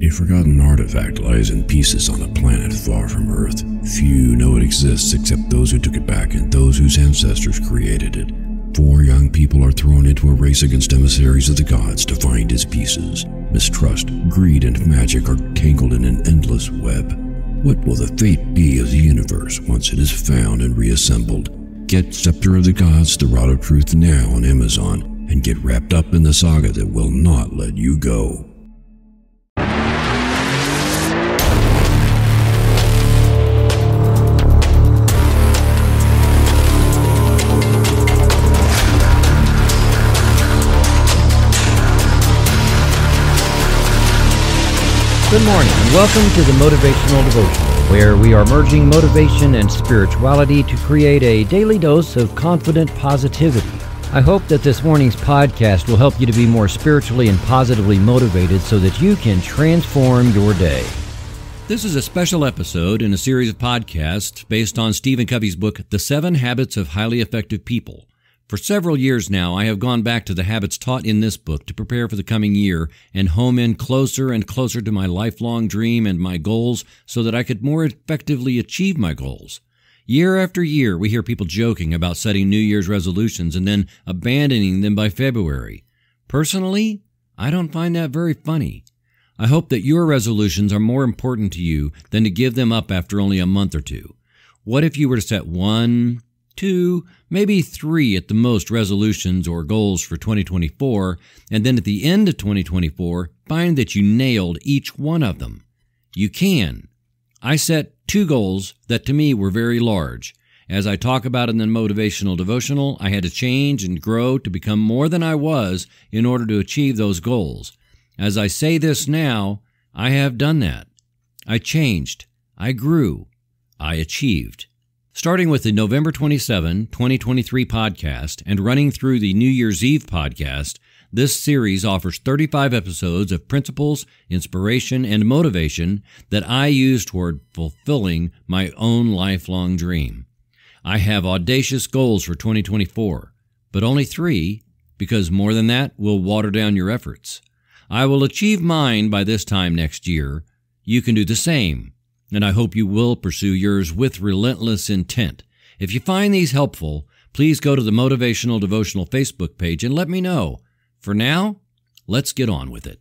A forgotten artifact lies in pieces on a planet far from Earth. Few know it exists except those who took it back and those whose ancestors created it. 4 young people are thrown into a race against emissaries of the gods to find his pieces. Mistrust, greed, and magic are tangled in an endless web. What will the fate be of the universe once it is found and reassembled? Get Scepter of the Gods, The Rod of Truth now on Amazon, and get wrapped up in the saga that will not let you go. Good morning, and welcome to the Motivational Devotional, where we are merging motivation and spirituality to create a daily dose of confident positivity. I hope that this morning's podcast will help you to be more spiritually and positively motivated so that you can transform your day. This is a special episode in a series of podcasts based on Stephen Covey's book, The 7 Habits of Highly Effective People. For several years now, I have gone back to the habits taught in this book to prepare for the coming year and home in closer and closer to my lifelong dream and my goals so that I could more effectively achieve my goals. Year after year, we hear people joking about setting New Year's resolutions and then abandoning them by February. Personally, I don't find that very funny. I hope that your resolutions are more important to you than to give them up after only a month or two. What if you were to set 1, 2, maybe 3 at the most resolutions or goals for 2024, and then at the end of 2024, find that you nailed each one of them? You can. I set 2 goals that to me were very large. As I talk about in the Motivational Devotional, I had to change and grow to become more than I was in order to achieve those goals. As I say this now, I have done that. I changed. I grew. I achieved. Starting with the November 27, 2023 podcast and running through the New Year's Eve podcast, this series offers 35 episodes of principles, inspiration, and motivation that I use toward fulfilling my own lifelong dream. I have audacious goals for 2024, but only 3, because more than that will water down your efforts. I will achieve mine by this time next year. You can do the same, and I hope you will pursue yours with relentless intent. If you find these helpful, please go to the Motivational Devotional Facebook page and let me know. For now, let's get on with it.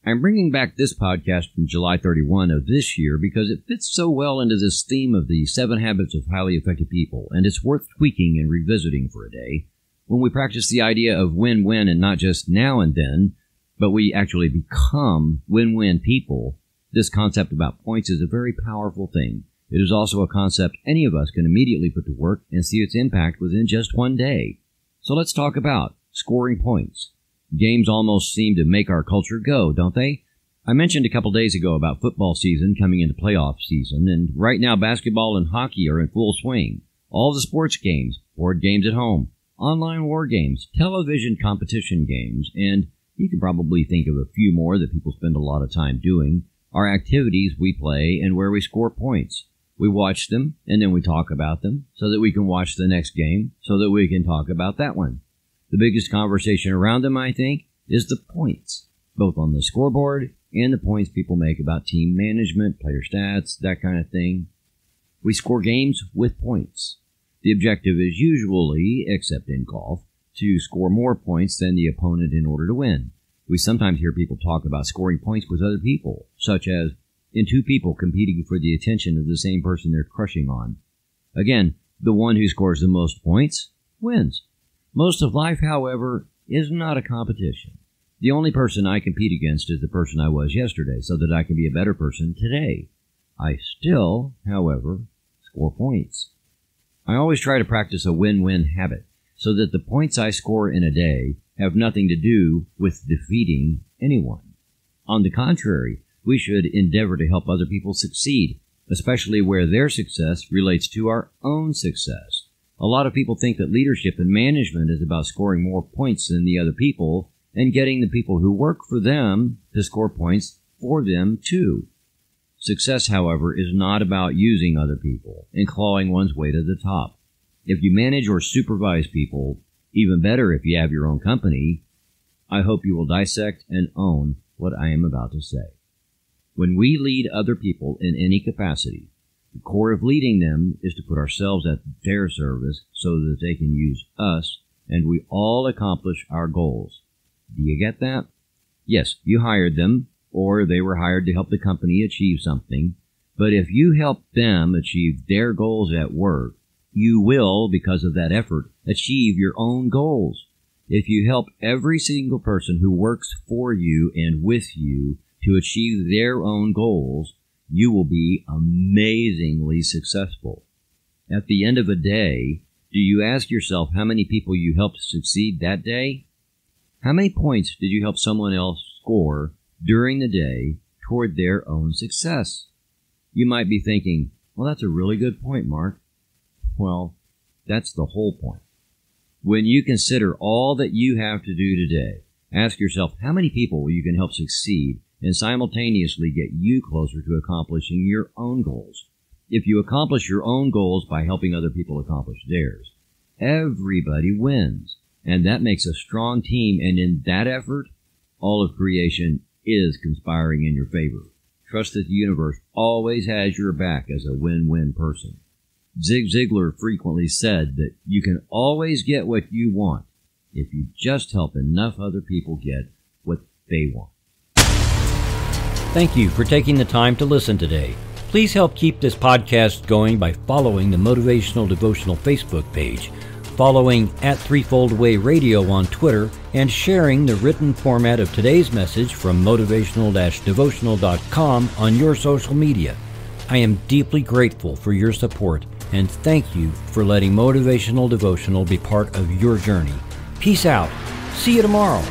I'm bringing back this podcast from July 31 of this year because it fits so well into this theme of the 7 habits of highly effective people, and it's worth tweaking and revisiting for a day. When we practice the idea of win-win and not just now and then, but we actually become win-win people, this concept about points is a very powerful thing. It is also a concept any of us can immediately put to work and see its impact within just one day. So let's talk about scoring points. Games almost seem to make our culture go, don't they? I mentioned a couple days ago about football season coming into playoff season, and right now basketball and hockey are in full swing. All the sports games, board games at home, online war games, television competition games, and you can probably think of a few more that people spend a lot of time doing, are activities we play and where we score points. We watch them, and then we talk about them, so that we can watch the next game, so that we can talk about that one. The biggest conversation around them, I think, is the points, both on the scoreboard and the points people make about team management, player stats, that kind of thing. We score games with points. The objective is usually, except in golf, to score more points than the opponent in order to win. We sometimes hear people talk about scoring points with other people, such as in 2 people competing for the attention of the same person they're crushing on. Again, the one who scores the most points wins. Most of life, however, is not a competition. The only person I compete against is the person I was yesterday, so that I can be a better person today. I still, however, score points. I always try to practice a win-win habit, so that the points I score in a day have nothing to do with defeating anyone. On the contrary, we should endeavor to help other people succeed, especially where their success relates to our own success. A lot of people think that leadership and management is about scoring more points than the other people and getting the people who work for them to score points for them too. Success, however, is not about using other people and clawing one's way to the top. If you manage or supervise people, even better if you have your own company, I hope you will dissect and own what I am about to say. When we lead other people in any capacity, the core of leading them is to put ourselves at their service so that they can use us and we all accomplish our goals. Do you get that? Yes, you hired them, or they were hired to help the company achieve something, but if you help them achieve their goals at work, you will, because of that effort, achieve your own goals. If you help every single person who works for you and with you to achieve their own goals, you will be amazingly successful. At the end of a day, do you ask yourself how many people you helped succeed that day? How many points did you help someone else score during the day toward their own success? You might be thinking, well, that's a really good point, Mark. Well, that's the whole point. When you consider all that you have to do today, ask yourself how many people you can help succeed and simultaneously get you closer to accomplishing your own goals. If you accomplish your own goals by helping other people accomplish theirs, everybody wins. And that makes a strong team, and in that effort, all of creation is conspiring in your favor. Trust that the universe always has your back as a win-win person. Zig Ziglar frequently said that you can always get what you want if you just help enough other people get what they want. Thank you for taking the time to listen today. Please help keep this podcast going by following the Motivational Devotional Facebook page, following @Threefold-Way Radio on Twitter, and sharing the written format of today's message from motivational-devotional.com on your social media. I am deeply grateful for your support, and thank you for letting Motivational Devotional be part of your journey. Peace out. See you tomorrow.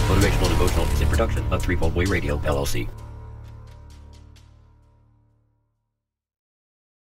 Motivational Devotional is a production of Threefold Way Radio, LLC.